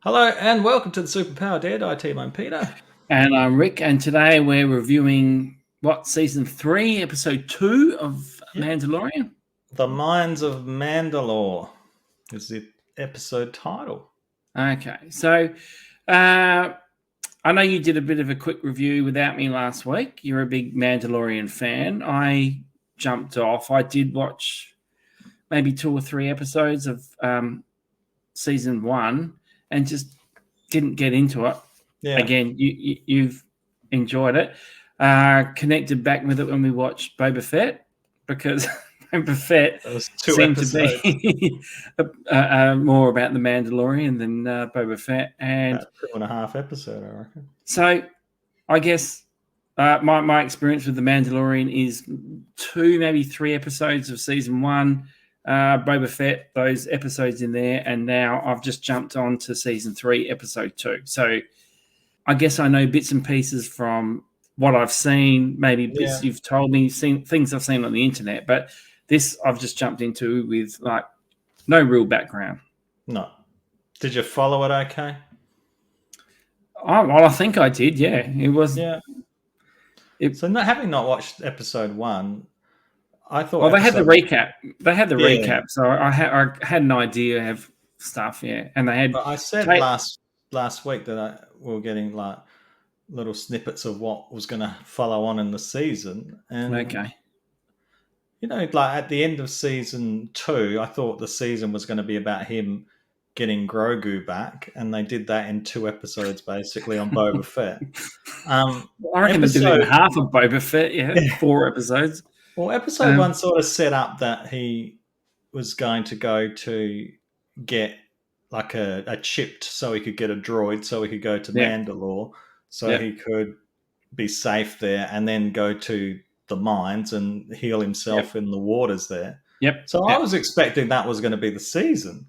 Hello and welcome to the Superpower Dare Die team. I'm Peter. And I'm Rick, and today we're reviewing season 3, episode 2 of Yep. Mandalorian. The Mines of Mandalore is the episode title. Okay, so I know you did a bit of a quick review without me last week. You're a big Mandalorian fan. I jumped off. I did watch maybe 2 or 3 episodes of season 1 and just didn't get into it. Yeah. Again, you've enjoyed it. Connected back with it when we watched Boba Fett, because Boba Fett seemed episodes. To be more about the Mandalorian than Boba Fett. And 2.5 episode, I reckon. So I guess my experience with the Mandalorian is 2, maybe 3 episodes of season 1. Boba Fett, those episodes in there, and now I've just jumped on to season 3, episode 2. So I guess I know bits and pieces from what I've seen, maybe bits you've told me, things I've seen on the internet, but this I've just jumped into with like no real background. No. Did you follow it okay? I think I did, yeah. It was... Yeah. So having not watched episode 1, I thought... Well, they had the recap. Recap, so I had an idea of stuff, yeah. And they had... But I said last week that we were getting like little snippets of what was going to follow on in the season. And okay. You know, like at the end of season 2, I thought the season was going to be about him getting Grogu back, and they did that in 2 episodes, basically, on Boba Fett. I reckon they did half of Boba Fett, yeah. 4 episodes. Well, episode 1 sort of set up that he was going to go to get like a chip so he could get a droid, so he could go to Mandalore, so he could be safe there, and then go to the mines and heal himself in the waters there. So I was expecting that was going to be the season.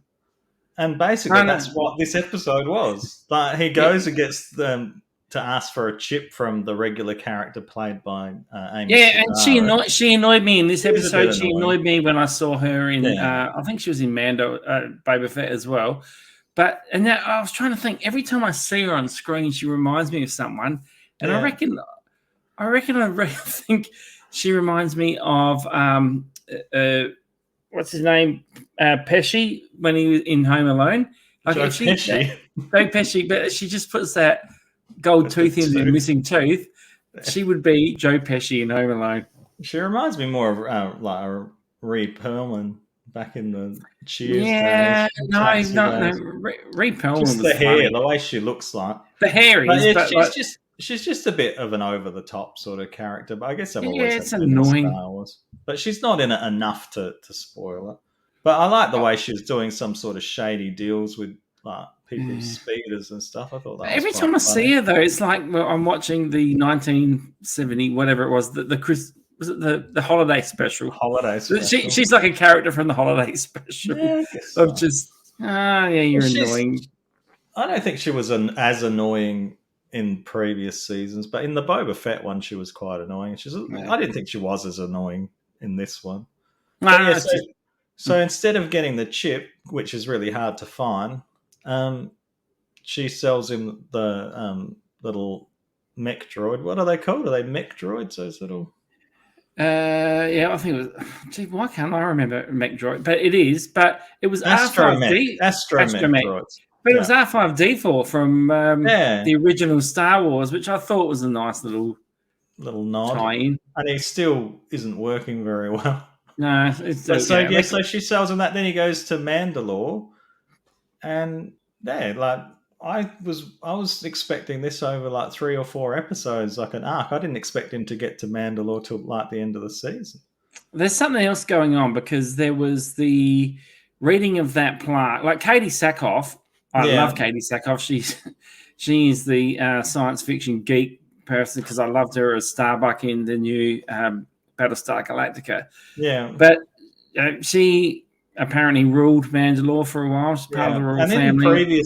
And basically that's what this episode was. Like he goes and gets them to ask for a chip from the regular character played by Amy. Yeah, and she annoyed me in this episode. She annoyed me when I saw her in I think she was in Boba Fett as well. But now I was trying to think, every time I see her on screen, she reminds me of someone. And I reckon I think she reminds me of what's his name? Pesci, when he was in Home Alone. Like Joe Pesci. Joe Pesci, but she just puts that gold tooth in the missing tooth. She would be Joe Pesci in Home Alone. She reminds me more of like Rhea Perlman back in the Cheers days. No. Rhea Perlman just was the hair, funny. the way she looks like. The hair is, she's just a bit of an over-the-top sort of character, but I guess I've always it's annoying. Star Wars. But she's not in it enough to spoil it. But I like the way she's doing some sort of shady deals with like people's speeders and stuff. I thought that every time I see her though, it's like I'm watching the 1970 whatever it was, the holiday special. She's like a character from the holiday special. Yeah, of just you're annoying. I don't think she was as annoying in previous seasons, but in the Boba Fett one, she was quite annoying. I didn't think she was as annoying in this one. So instead of getting the chip, which is really hard to find, she sells him the little mech droid. What are they called? Are they mech droids? Those little... I think it was... Gee, why can't I remember mech droid? But it is. But it was Astromech droids. But it was R5D4 from the original Star Wars, which I thought was a nice little nod. Tie-in. And he still isn't working very well. No. So she sells him that. Then he goes to Mandalore. And I was expecting this over like 3 or 4 episodes, like an arc. I didn't expect him to get to Mandalore till like the end of the season. There's something else going on, because there was the reading of that plaque. Like Katie Sackhoff, I love Katie Sackhoff. She is the science fiction geek person, because I loved her as Starbuck in the new Battlestar Galactica. Yeah, but she apparently ruled Mandalore for a while. She's part of the royal family.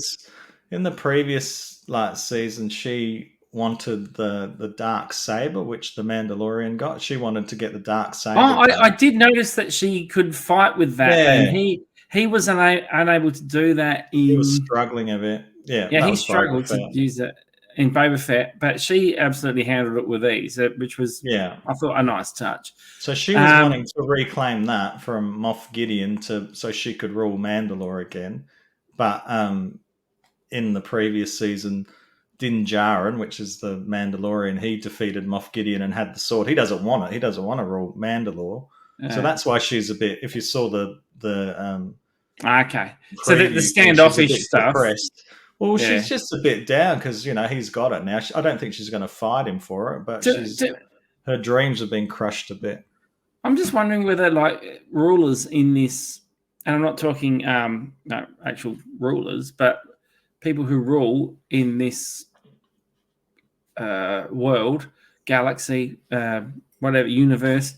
In the previous like season, she wanted the dark saber, which the Mandalorian got. She wanted to get the dark saber. I did notice that she could fight with that, and he was unable to do that. He was struggling a bit. Yeah, Yeah, that he was Boba struggled to Fett. use it in Boba Fett, but she absolutely handled it with ease, which was, Yeah. I thought, a nice touch. So she was wanting to reclaim that from Moff Gideon so she could rule Mandalore again. But in the previous season, Din Djarin, which is the Mandalorian, he defeated Moff Gideon and had the sword. He doesn't want it. He doesn't want to rule Mandalore. So that's why she's a bit. If you saw the okay, so the preview standoffish she's a bit stuff. Depressed. Well, she's just a bit down because he's got it now. I don't think she's going to fight him for it, but her dreams have been crushed a bit. I'm just wondering whether, like, rulers in this, and I'm not talking no, actual rulers, but people who rule in this world, galaxy, whatever, universe,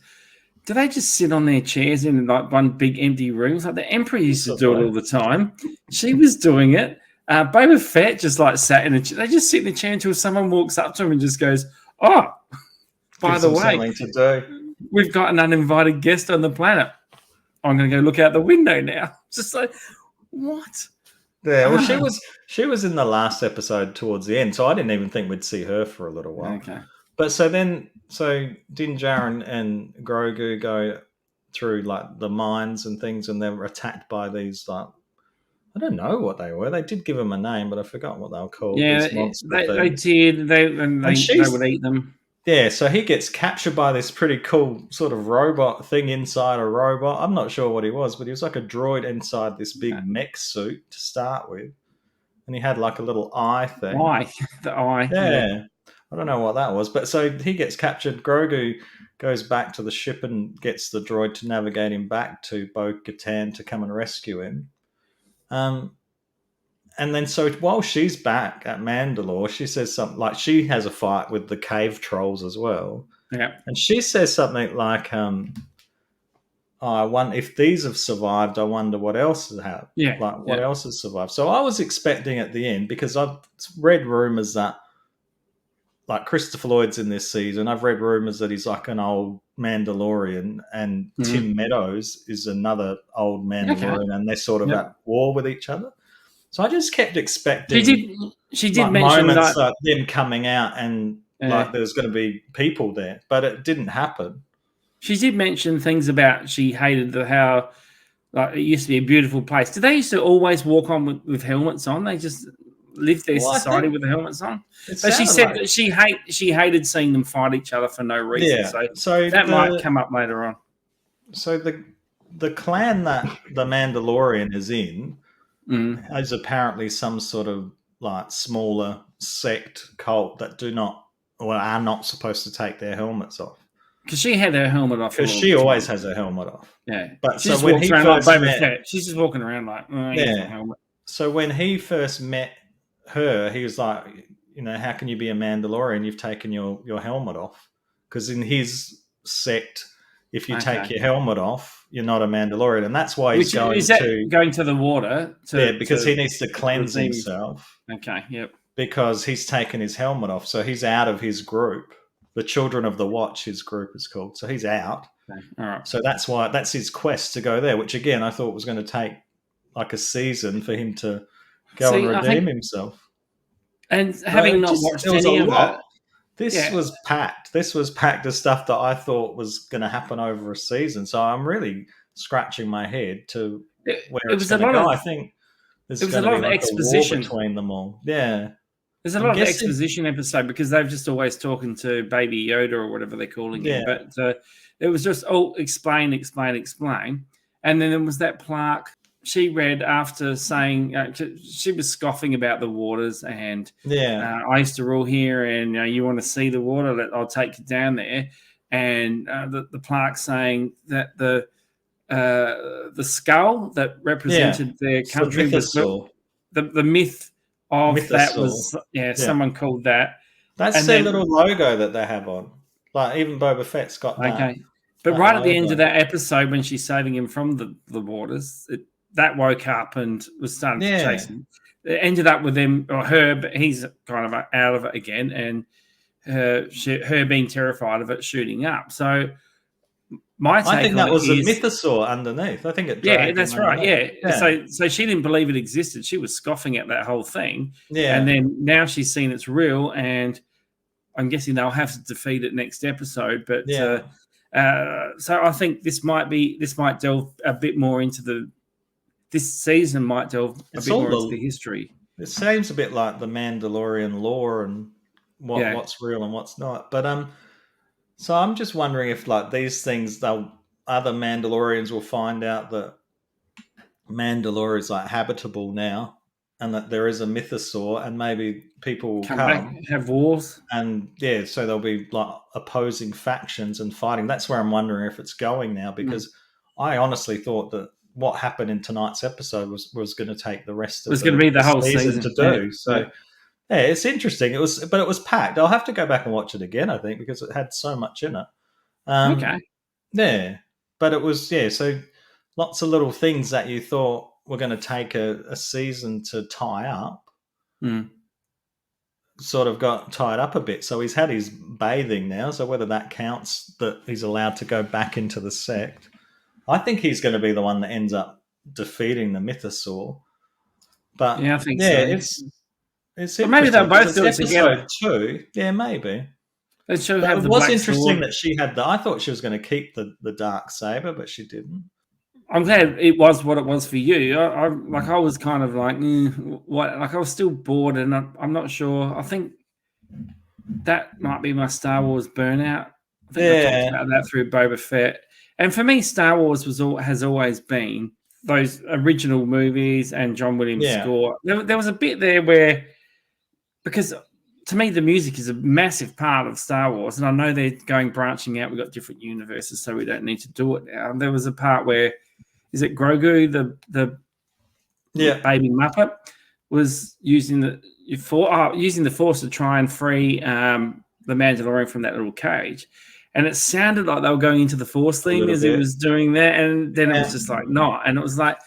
do they just sit on their chairs in like one big empty room? Like the Emperor used to do it all the time. She was doing it. Boba Fett just like sat in a chair. They just sit in the chair until someone walks up to him and just goes, "Oh, by the way, something to do. We've got an uninvited guest on the planet. I'm going to go look out the window now." Just like, what? Yeah, well, she was in the last episode towards the end, so I didn't even think we'd see her for a little while. Okay. But so Din Djarin and Grogu go through like the mines and things, and they're attacked by these like, I don't know what they were. They did give them a name, but I forgot what they were called. Yeah, they did. They would eat them. Yeah, so he gets captured by this pretty cool sort of robot thing inside a robot. I'm not sure what he was, but he was like a droid inside this big mech suit to start with. And he had like a little eye thing. The eye. Yeah. I don't know what that was. But so he gets captured. Grogu goes back to the ship and gets the droid to navigate him back to Bo-Katan to come and rescue him. And then so while she's back at Mandalore, she says something like she has a fight with the cave trolls as well. Yeah. And she says something like, I wonder if these have survived, I wonder what else has happened. Yeah. Like what else has survived. So I was expecting at the end, because I've read rumors that like Christopher Lloyd's in this season. I've read rumors that he's like an old Mandalorian, and Tim Meadows is another old Mandalorian, and they're sort of at war with each other. So I just kept expecting. She did mention moments like them coming out and like there's going to be people there, but it didn't happen. She did mention things about she hated how like it used to be a beautiful place. Did they used to always walk on with helmets on? They just lived their society with the helmets on. But she said that she hated seeing them fight each other for no reason. Yeah. So that might come up later on. So the clan that the Mandalorian is in is apparently some sort of like smaller sect cult that are not supposed to take their helmets off. Because she had her helmet off. Because she always has her helmet off. Yeah. But she's so when he first met, she's just walking around like, helmet. So when he first met her, he was like, how can you be a Mandalorian? You've taken your helmet off. Because in his sect, if you take your helmet off, you're not a Mandalorian. And that's why he's going to the water. Because he needs to cleanse himself. Okay, yep. Because he's taken his helmet off. So he's out of his group. The Children of the Watch, his group is called. So he's out. Okay. All right. So that's his quest to go there, which again, I thought was going to take like a season for him to go and redeem himself. And having not watched any of it, this was packed. This was packed of stuff that I thought was going to happen over a season. So I'm really scratching my head to where it's going to go. I think there's going to be like exposition between them all. Yeah. There's a lot of exposition episode because they've just always talking to Baby Yoda or whatever they're calling him. But it was just explain. And then there was that plaque she read after saying she was scoffing about the waters and I used to rule here and you want to see the water, I'll take you down there. And the plaque saying that the skull that represented their country was the myth of that was someone called that. That's their little logo that they have on. Like even Boba Fett's got that. Okay. But right at the end of that episode when she's saving him from the waters, that woke up and was starting to chase him. It ended up with them or her, but he's kind of out of it again, and her being terrified of it shooting up. So my take I think on that was it a is, mythosaur underneath. I think it yeah, dragged that's him right. underneath. Yeah. So she didn't believe it existed. She was scoffing at that whole thing. Yeah. And then now she's seen it's real, and I'm guessing they'll have to defeat it next episode. But Yeah. so I think this might delve a bit more into this season might delve a bit more into the history. It seems a bit like the Mandalorian lore and what's real and what's not. But so I'm just wondering if like these things, other Mandalorians will find out that Mandalore is like habitable now, and that there is a mythosaur, and maybe people will come back, have wars, and so there'll be like opposing factions and fighting. That's where I'm wondering if it's going now, because I honestly thought that what happened in tonight's episode was going to take the rest of the whole season to do. So it's interesting. It was packed. I'll have to go back and watch it again, I think, because it had so much in it. Okay. Yeah, but it was so lots of little things that you thought were going to take a season to tie up. Sort of got tied up a bit. So he's had his bathing now. So whether that counts that he's allowed to go back into the sect, I think he's going to be the one that ends up defeating the mythosaur. But I think so. It's maybe they'll both do it together. 2. Yeah, maybe. It was interesting that she had I thought she was going to keep the dark saber, but she didn't. I'm glad it was what it was for you. I was kind of like, what? Like I was still bored, and I'm not sure. I think that might be my Star Wars burnout. I think I talked about that through Boba Fett. And for me, Star Wars has always been those original movies and John Williams' score. There was a bit there where, because to me, the music is a massive part of Star Wars, and I know they're branching out. We've got different universes, so we don't need to do it now. And there was a part where, is it Grogu, the baby Muppet, was using the Force to try and free the Mandalorian from that little cage. And it sounded like they were going into the Force theme as he was doing that, and then it was just like not. And it was like,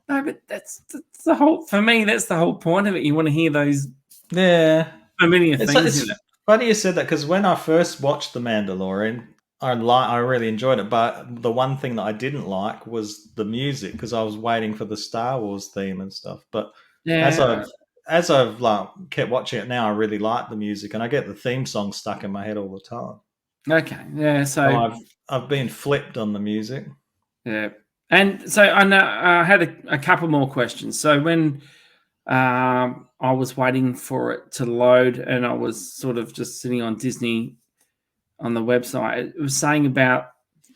no, but that's the whole. For me, that's the whole point of it. You want to hear those familiar things. It's funny you said that, because when I first watched The Mandalorian, I really enjoyed it. But the one thing that I didn't like was the music, because I was waiting for the Star Wars theme and stuff. But as I've like kept watching it now, I really like the music, and I get the theme song stuck in my head all the time. Okay, yeah. So I've been flipped on the music. Yeah, and so I had a couple more questions. So when I was waiting for it to load, and I was sort of just sitting on Disney on the website, it was saying about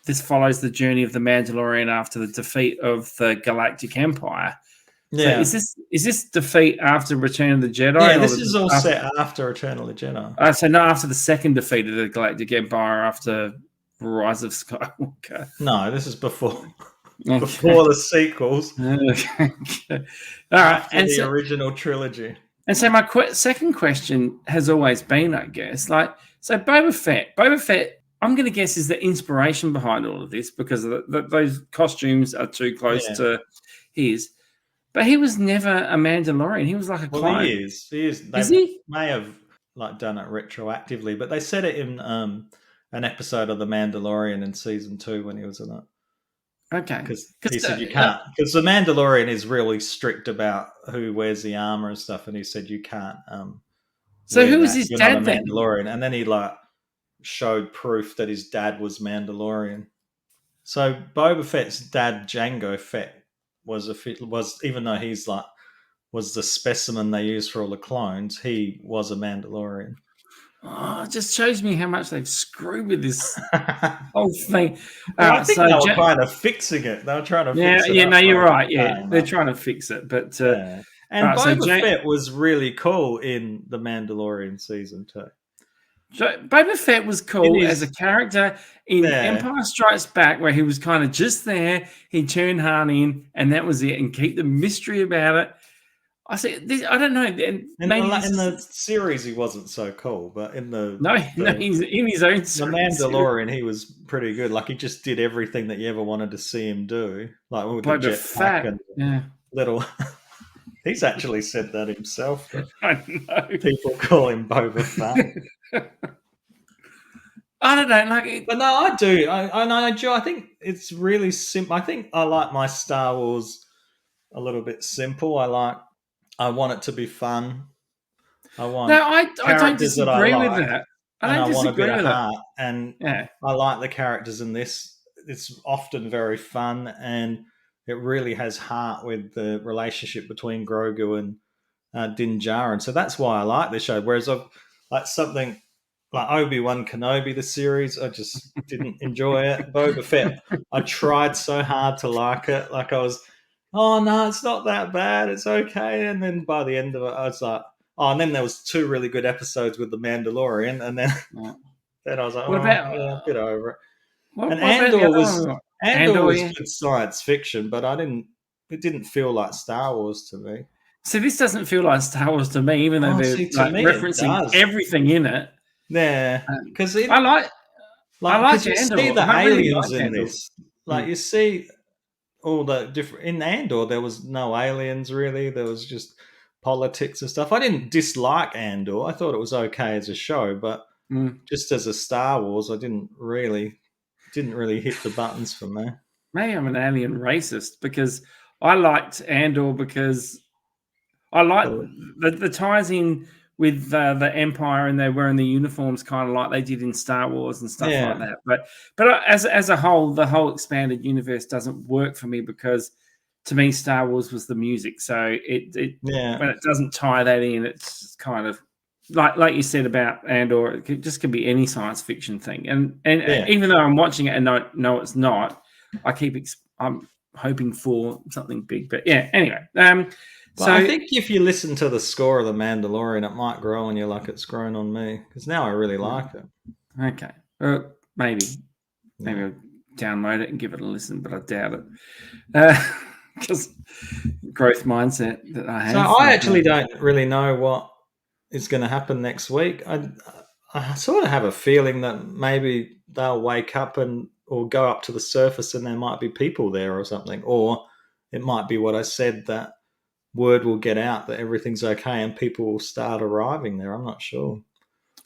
this follows the journey of the Mandalorian after the defeat of the Galactic Empire. Yeah. So is this defeat after Return of the Jedi? Yeah, this is all set after Return of the Jedi. So not after the second defeat of the Galactic Empire, after Rise of Skywalker. No, this is before. Okay. Before the sequels. Okay. All right. And the original trilogy. And so my second question has always been, I guess, like, so Boba Fett, I'm going to guess, is the inspiration behind all of this, because those costumes are too close to his. But he was never a Mandalorian. He was like a clone. He is. They may have like done it retroactively, but they said it in an episode of The Mandalorian in season 2 when he was in it. Okay. Because he said you can't. Because the Mandalorian is really strict about who wears the armor and stuff, and he said you can't. So who was his dad then? Mandalorian, and then he like showed proof that his dad was Mandalorian. So Boba Fett's dad, Jango Fett, was even though he's like was the specimen they used for all the clones, he was a Mandalorian. Oh, it just shows me how much they've screwed with this whole thing. I think they were kind of fixing it. They were trying to fix it. Yeah, no, you're right. Yeah, they're trying to fix it. But and Boba Fett was really cool in The Mandalorian season 2. So Boba Fett was cool as a character in Empire Strikes Back, where he was kind of just there. He turned Han in, and that was it, and keep the mystery about it. I say, I don't know. In the series, he wasn't so cool, but in he's in his own. The Mandalorian, he was pretty good. Like, he just did everything that you ever wanted to see him do. Like with the jetpack and little. He's actually said that himself. I know. People call him Boba Fett. I don't know, like it, But no, I do. I enjoy. I think it's really simple. I think I like my Star Wars a little bit simple. I want it to be fun. I want no, I don't characters that I disagree with like, that. I and don't I want a bit disagree of with it. heart. And Yeah. I like the characters in this. It's often very fun, and it really has heart with the relationship between Grogu and Din Djarin. So that's why I like this show. Whereas I've like something like Obi-Wan Kenobi, the series, I just didn't enjoy it. Boba Fett, I tried so hard to like it. Like I was, oh no, it's not that bad. It's okay. And then by the end of it, I was like, oh, and then there was 2 really good episodes with the Mandalorian, and then Yeah. then I was like, What oh about yeah, a bit over it. what, And what about the Andor other was one? Andor was Yeah. good science fiction, but it didn't feel like Star Wars to me. So this doesn't feel like Star Wars to me, even though they're like referencing everything in it. Yeah, because I like you Andor. see the I really aliens like in Andor. this. Like you see all the different in Andor. There was no aliens really. There was just politics and stuff. I didn't dislike Andor. I thought it was okay as a show, but just as a Star Wars, I didn't really hit the buttons for me. Maybe I'm an alien racist because I liked Andor because I like the ties in with the Empire, and they're wearing the uniforms kind of like they did in Star Wars and stuff like that. But as a whole, the whole expanded universe doesn't work for me because to me, Star Wars was the music. So when it doesn't tie that in, it's kind of like you said about Andor. It just could be any science fiction thing. And even though I'm watching it and no, it's not. I'm hoping for something big. But yeah, anyway. So I think if you listen to the score of The Mandalorian, it might grow on you like it's grown on me, because now I really like it. Okay. Maybe I'll download it and give it a listen, but I doubt it. Because growth mindset that I have. So I actually don't really know what is going to happen next week. I sort of have a feeling that maybe they'll wake up or go up to the surface and there might be people there or something. Or it might be what I said, that word will get out that everything's okay and people will start arriving there. I'm not sure.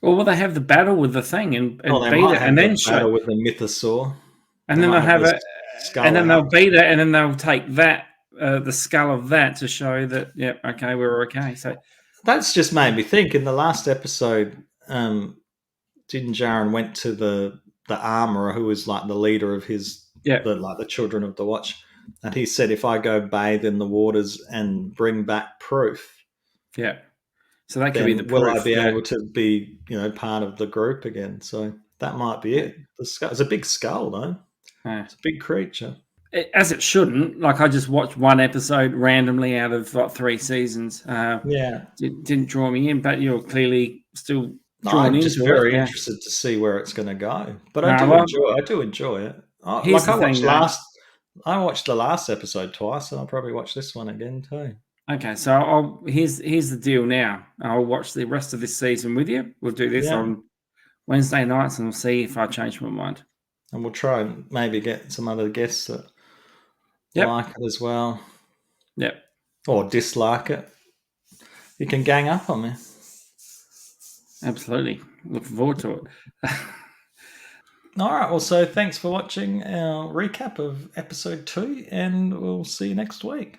Well, will they have the battle with the thing and beat it, and then battle with the mythosaur, and then they'll have it, and then they'll beat it, and then they'll take that the skull of that to show that we're okay. So that's just made me think. In the last episode, Din Djarin went to the armorer, who was like the leader of his the Children of the Watch. And he said, if I go bathe in the waters and bring back proof, so that could be the proof. Will I be able to be, part of the group again? So that might be it. The skull, it's a big skull, though. It's a big creature. As it shouldn't. Like I just watched one episode randomly out of 3 seasons. Didn't draw me in, but you're clearly still drawn into it. I'm just very interested to see where it's going to go. But I do enjoy it. I watched the last episode twice, and I'll probably watch this one again too. Okay, so here's the deal now. I'll watch the rest of this season with you. We'll do this on Wednesday nights, and we'll see if I change my mind. And we'll try and maybe get some other guests that like it as well. Yep. Or dislike it. You can gang up on me. Absolutely. Looking forward to it. All right, well, so thanks for watching our recap of episode 2, and we'll see you next week.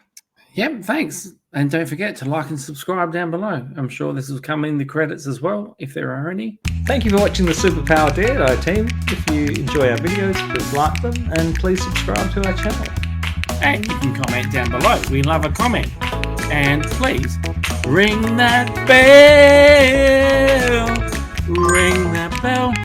Yep, thanks. And don't forget to like and subscribe down below. I'm sure this will come in the credits as well, if there are any. Thank you for watching the Superpower Daredevil team. If you enjoy our videos, please like them, and please subscribe to our channel. And you can comment down below. We love a comment. And please, ring that bell. Ring that bell.